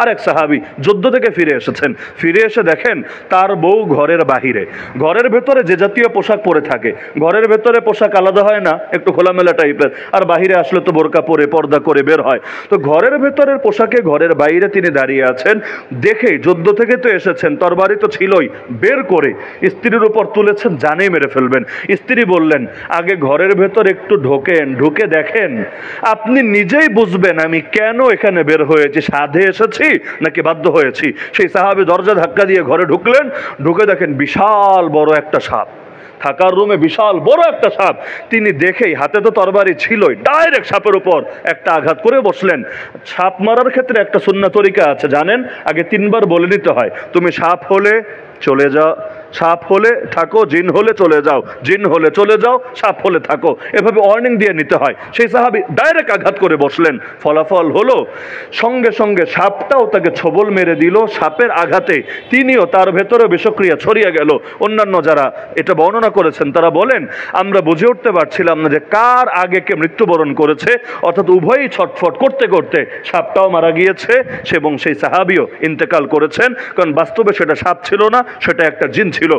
আরেক সাহাবী যুদ্ধ থেকে ফিরে এসেছেন, ফিরে এসে দেখেন তার বউ ঘরের বাহিরে, ঘরের ভেতরে যে জাতীয় পোশাক পরে থাকে, ঘরের ভেতরে পোশাক আলাদা হয় না, একটু খোলামেলা টাইপের, আর বাহিরে আসলে তো বোরকা পরে পর্দা করে বের হয়। তো ঘরের ভেতরের পোশাকে ঘরের বাইরে তিনি দাঁড়িয়ে আছেন, দেখে যুদ্ধ থেকে তো এসেছেন, তরবারি তো ছিলই, বের করে স্ত্রীর উপর তুলেছেন, জানেই মেরে ফেলবেন। স্ত্রী বললেন, আগে ঘরের ভেতর একটু ঢোকেন, ঢুকে দেখেন, আপনি নিজেই বুঝবেন আমি কেন এখানে বের হয়েছি, সাধে এসেছি নাকি বাধ্য হয়েছি। সেই সাহাবী দরজা ধাক্কা দিয়ে ঘরে ঢুকলেন, ঢুকে দেখেন বিশাল বড় একটা সাপ, থাকার রুমে বিশাল বড় একটা সাপ। তিনি দেখেই, হাতে তো তরবারি ছিলই, ডাইরেক্ট সাপের উপর একটা আঘাত করে বসলেন। সাপ মারার ক্ষেত্রে একটা সুন্নাহ তরিকা আছে জানেন, আগে 3 বার বলে নিতে হয়, তুমি সাপ হলে চলে যাও, সাপ হলে থাকো, জিন হলে চলে যাও, জিন হলে চলে যাও, সাপ হলে থাকো, এভাবে ওয়ার্নিং দিয়ে নিতে হয়। সেই সাহাবী ডাইরেক্ট আঘাত করে বসলেন, ফলাফল হলো সঙ্গে সঙ্গে সাপটাও তাকে ছোবল মেরে দিল। সাপের আঘাতে তিনিও, তার ভেতরে বিষক্রিয়া ছড়িয়ে গেল। অন্যান্য যারা এটা বর্ণনা করেছেন তারা বলেন, আমরা বুঝে উঠতে পারছিলাম না যে কার আগে কে মৃত্যুবরণ করেছে, অর্থাৎ উভয়ই ছটফট করতে করতে সাপটাও মারা গিয়েছে এবং সেই সাহাবীও ইন্তেকাল করেছেন, কারণ বাস্তবে সেটা সাপ ছিল না, সেটা একটা জিন ছিল।